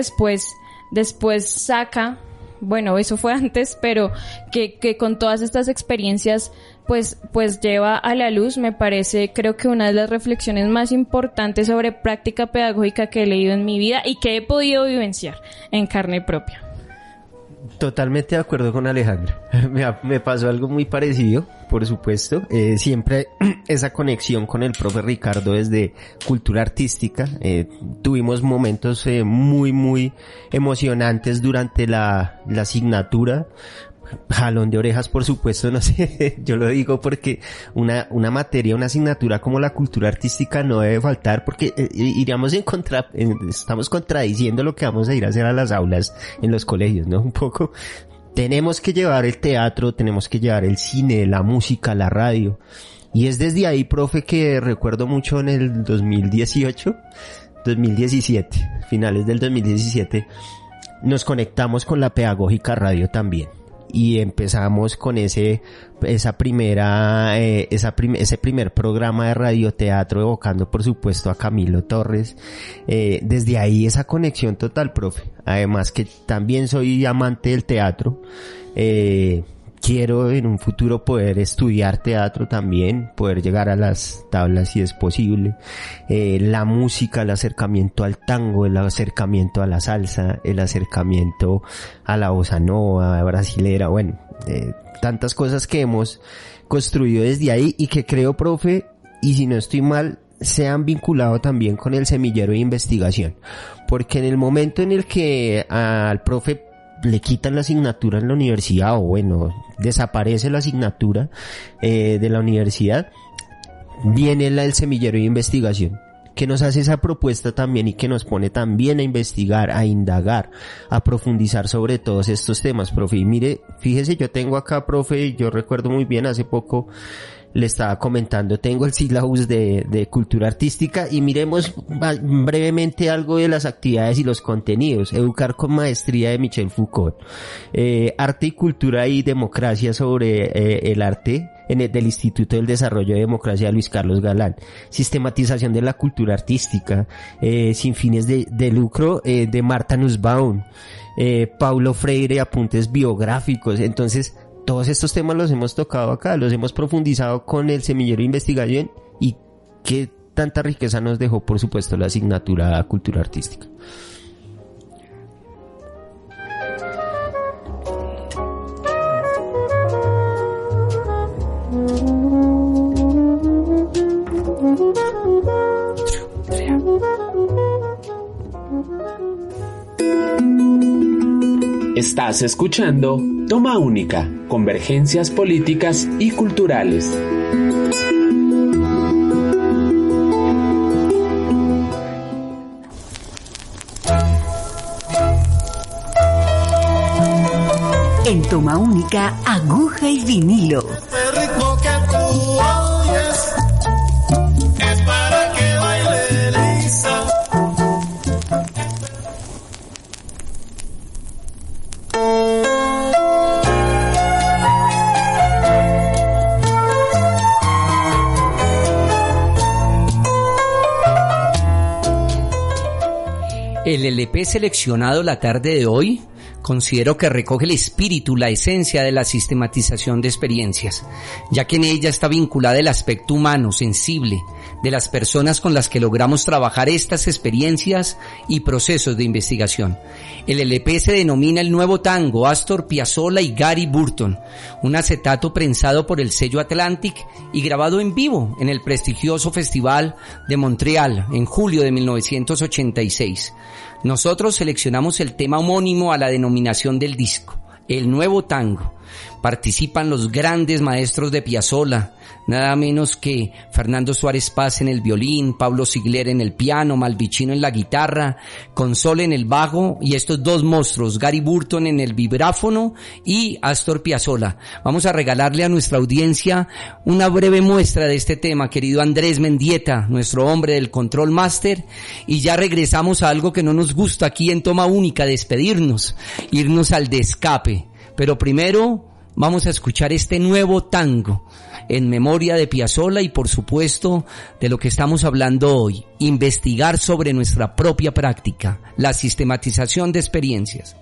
después saca, bueno, eso fue antes, pero que con todas estas experiencias pues lleva a la luz, me parece, creo que una de las reflexiones más importantes sobre práctica pedagógica que he leído en mi vida y que he podido vivenciar en carne propia. Totalmente de acuerdo con Alejandra. Me pasó algo muy parecido, por supuesto. Siempre esa conexión con el profe Ricardo desde cultura artística. Tuvimos momentos muy, muy emocionantes durante la asignatura. Jalón de orejas, por supuesto, no sé, yo lo digo porque una materia, una asignatura como la cultura artística no debe faltar, porque iríamos estamos contradiciendo lo que vamos a ir a hacer a las aulas en los colegios, ¿no? Un poco. Tenemos que llevar el teatro, tenemos que llevar el cine, la música, la radio. Y es desde ahí, profe, que recuerdo mucho en el 2017, finales del 2017, nos conectamos con la Pedagógica Radio también. Y empezamos con ese primer programa de radioteatro, evocando por supuesto a Camilo Torres. Desde ahí esa conexión total, profe. Además que también soy amante del teatro. Quiero en un futuro poder estudiar teatro también, poder llegar a las tablas si es posible. La música, el acercamiento al tango, el acercamiento a la salsa, el acercamiento a la bossa nova, brasilera, bueno, tantas cosas que hemos construido desde ahí y que creo, profe, y si no estoy mal, se han vinculado también con el semillero de investigación. Porque en el momento en el que al profe le quitan la asignatura en la universidad, o bueno, desaparece la asignatura de la universidad, viene el semillero de investigación, que nos hace esa propuesta también y que nos pone también a investigar, a indagar, a profundizar sobre todos estos temas, profe. Y mire, fíjese, yo tengo acá, profe, yo recuerdo muy bien hace poco le estaba comentando, tengo el sílabus de cultura artística y miremos brevemente algo de las actividades y los contenidos. Educar con maestría de Michel Foucault, arte y cultura y democracia sobre el arte del Instituto del Desarrollo de Democracia de Luis Carlos Galán, sistematización de la cultura artística, sin fines de lucro, de Marta Nussbaum, Paulo Freire, apuntes biográficos. Entonces, todos estos temas los hemos tocado acá, los hemos profundizado con el semillero de investigación y qué tanta riqueza nos dejó, por supuesto, la asignatura cultura artística. Estás escuchando Toma Única, convergencias políticas y culturales. En Toma Única, aguja y vinilo. El ritmo que tú oyes es para que baile Lisa. El LP seleccionado la tarde de hoy considero que recoge el espíritu, la esencia de la sistematización de experiencias, ya que en ella está vinculada el aspecto humano, sensible, de las personas con las que logramos trabajar estas experiencias y procesos de investigación. El LP se denomina El Nuevo Tango, Astor Piazzolla y Gary Burton, un acetato prensado por el sello Atlantic y grabado en vivo en el prestigioso Festival de Montreal en julio de 1986. Nosotros seleccionamos el tema homónimo a la denominación del disco, El Nuevo Tango. Participan los grandes maestros de Piazzolla, nada menos que Fernando Suárez Paz en el violín, Pablo Sigler en el piano, Malvicino en la guitarra, Console en el bajo y estos dos monstruos, Gary Burton en el vibráfono y Astor Piazzolla. Vamos a regalarle a nuestra audiencia una breve muestra de este tema, querido Andrés Mendieta, nuestro hombre del Control Master, y ya regresamos a algo que no nos gusta aquí en Toma Única, despedirnos, irnos al descape. Pero primero vamos a escuchar este nuevo tango en memoria de Piazzolla y por supuesto de lo que estamos hablando hoy, investigar sobre nuestra propia práctica, la sistematización de experiencias.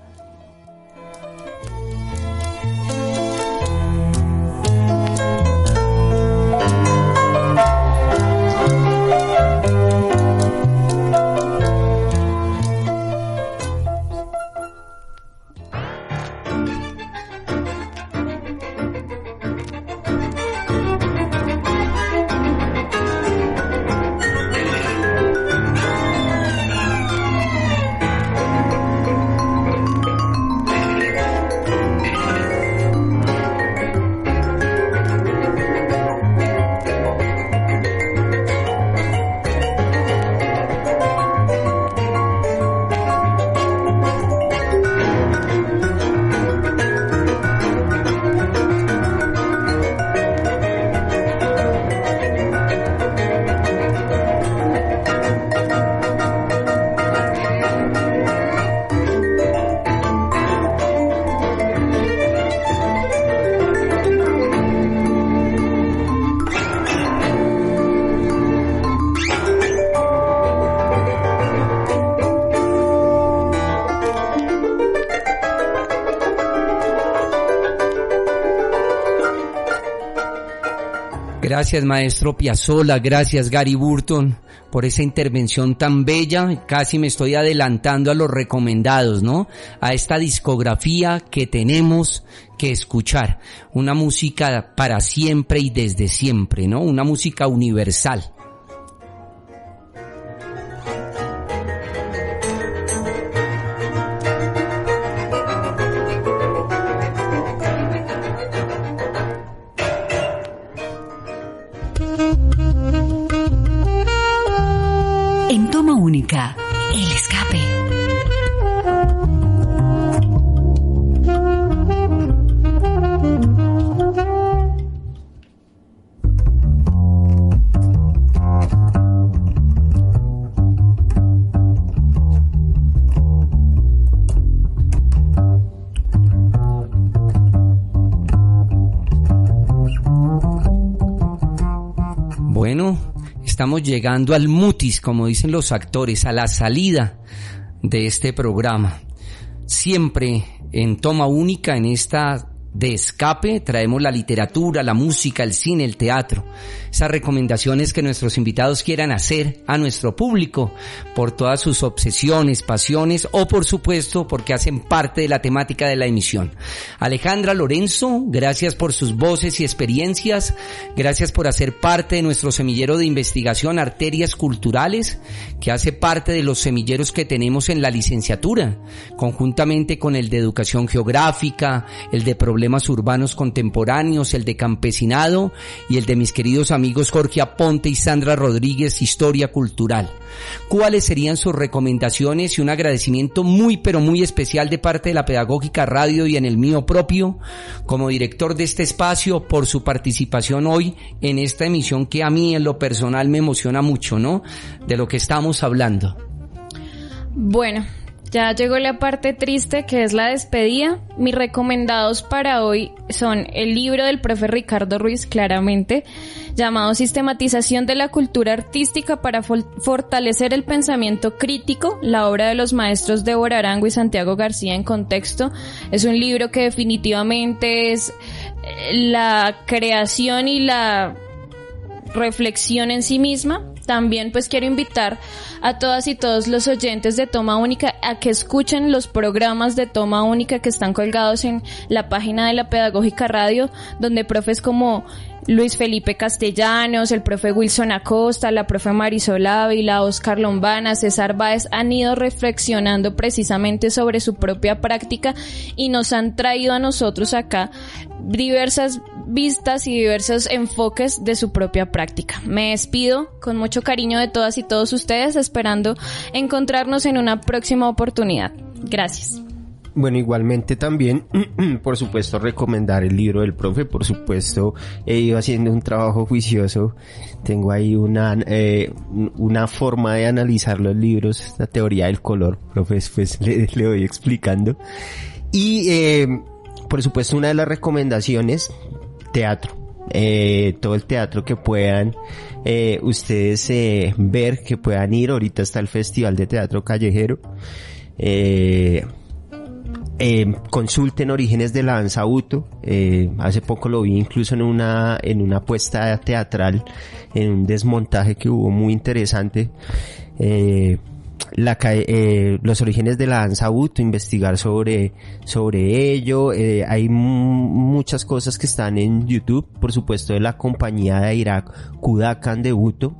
Gracias maestro Piazzolla, gracias Gary Burton por esa intervención tan bella. Casi me estoy adelantando a los recomendados, ¿no? A esta discografía que tenemos que escuchar. Una música para siempre y desde siempre, ¿no? Una música universal. En Toma Única, El Escape. Bueno, estamos llegando al mutis, como dicen los actores, a la salida de este programa. Siempre en Toma Única, en esta de escape, traemos la literatura, la música, el cine, el teatro. Esas recomendaciones que nuestros invitados quieran hacer a nuestro público por todas sus obsesiones, pasiones o por supuesto porque hacen parte de la temática de la emisión. Alejandra, Lorenzo, gracias por sus voces y experiencias, gracias por hacer parte de nuestro semillero de investigación Arterias Culturales, que hace parte de los semilleros que tenemos en la licenciatura, conjuntamente con el de Educación Geográfica, el de Problemas Urbanos Contemporáneos, el de Campesinado y el de mis queridos amigos Jorge Aponte y Sandra Rodríguez, Historia Cultural. ¿Cuáles serían sus recomendaciones y un agradecimiento muy pero muy especial de parte de la Pedagógica Radio y en el mío propio, como director de este espacio, por su participación hoy en esta emisión que a mí en lo personal me emociona mucho, ¿no? De lo que estamos hablando. Bueno, ya llegó la parte triste, que es la despedida. Mis recomendados para hoy son el libro del profe Ricardo Ruiz, claramente, llamado Sistematización de la Cultura Artística para fortalecer el pensamiento crítico, la obra de los maestros Débora Arango y Santiago García en contexto. Es un libro que definitivamente es la creación y la reflexión en sí misma. También pues quiero invitar a todas y todos los oyentes de Toma Única a que escuchen los programas de Toma Única que están colgados en la página de la Pedagógica Radio, donde profes como Luis Felipe Castellanos, el profe Wilson Acosta, la profe Marisol Ávila, Oscar Lombana, César Báez han ido reflexionando precisamente sobre su propia práctica y nos han traído a nosotros acá diversas vistas y diversos enfoques de su propia práctica. Me despido con mucho cariño de todas y todos ustedes, esperando encontrarnos en una próxima oportunidad. Gracias. Bueno, igualmente también, por supuesto, recomendar el libro del profe. Por supuesto, he ido haciendo un trabajo juicioso. Tengo ahí una forma de analizar los libros, la teoría del color. Profe, después le voy explicando. Y, por supuesto, una de las recomendaciones, teatro. Todo el teatro que puedan ustedes ver, que puedan ir. Ahorita está el Festival de Teatro Callejero. Consulten Orígenes de la Danza Uto. Hace poco lo vi incluso en una puesta teatral, en un desmontaje que hubo muy interesante. Los orígenes de la danza Uto, investigar sobre ello. Hay muchas cosas que están en YouTube, por supuesto, de la compañía de Irak Kudakan de Uto,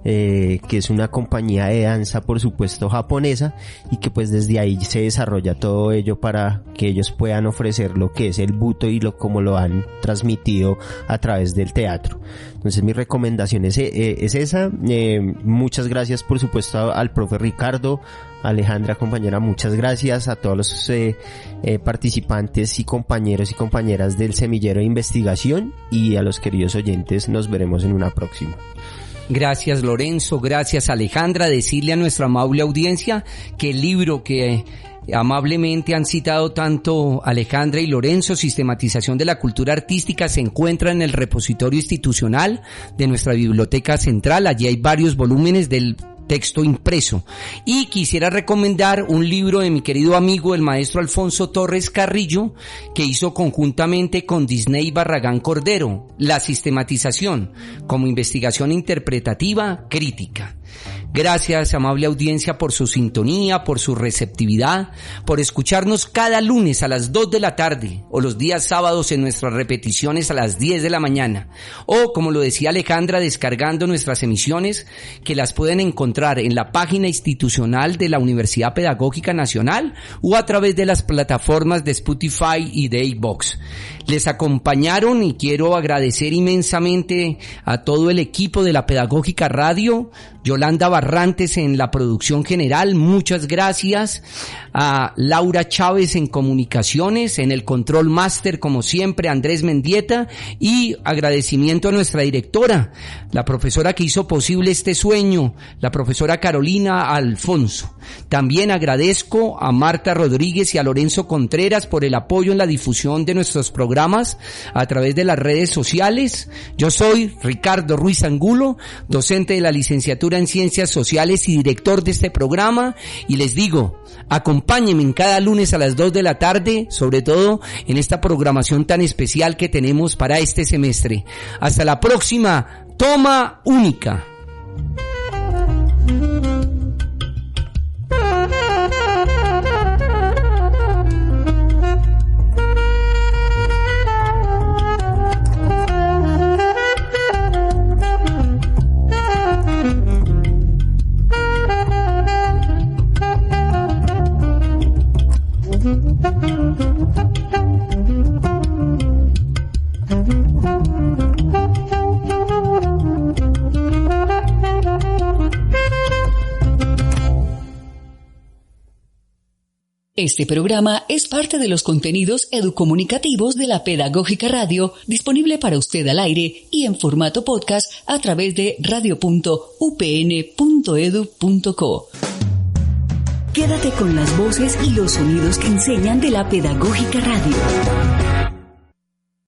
que es una compañía de danza, por supuesto, japonesa, y que pues desde ahí se desarrolla todo ello para que ellos puedan ofrecer lo que es el buto y como lo han transmitido a través del teatro. Entonces mi recomendación es esa. Muchas gracias, por supuesto, al profe Ricardo, Alejandra, compañera, muchas gracias a todos los participantes y compañeros y compañeras del semillero de investigación, y a los queridos oyentes nos veremos en una próxima. Gracias, Lorenzo, gracias, Alejandra. Decirle a nuestra amable audiencia que el libro que amablemente han citado tanto Alejandra y Lorenzo, Sistematización de la Cultura Artística, se encuentra en el repositorio institucional de nuestra Biblioteca Central. Allí hay varios volúmenes del texto impreso. Y quisiera recomendar un libro de mi querido amigo el maestro Alfonso Torres Carrillo, que hizo conjuntamente con Disney Barragán Cordero, La Sistematización como investigación interpretativa crítica. Gracias, amable audiencia, por su sintonía, por su receptividad, por escucharnos cada lunes a las 2 de la tarde o los días sábados en nuestras repeticiones a las 10 de la mañana. O, como lo decía Alejandra, descargando nuestras emisiones, que las pueden encontrar en la página institucional de la Universidad Pedagógica Nacional o a través de las plataformas de Spotify y de iVoox. Les acompañaron, y quiero agradecer inmensamente a todo el equipo de la Pedagógica Radio, Yolanda Barrera, Barrantes en la producción general, muchas gracias. A Laura Chávez en comunicaciones, en el control máster, como siempre, Andrés Mendieta, y agradecimiento a nuestra directora, la profesora que hizo posible este sueño, la profesora Carolina Alfonso. También agradezco a Marta Rodríguez y a Lorenzo Contreras por el apoyo en la difusión de nuestros programas a través de las redes sociales. Yo soy Ricardo Ruiz Angulo, docente de la licenciatura en Ciencias Sociales y director de este programa, y les digo, acompáñenme cada lunes a las 2 de la tarde, sobre todo en esta programación tan especial que tenemos para este semestre. Hasta la próxima, Toma Única. Este programa es parte de los contenidos educomunicativos de la Pedagógica Radio, disponible para usted al aire y en formato podcast a través de radio.upn.edu.co. Quédate con las voces y los sonidos que enseñan de la Pedagógica Radio.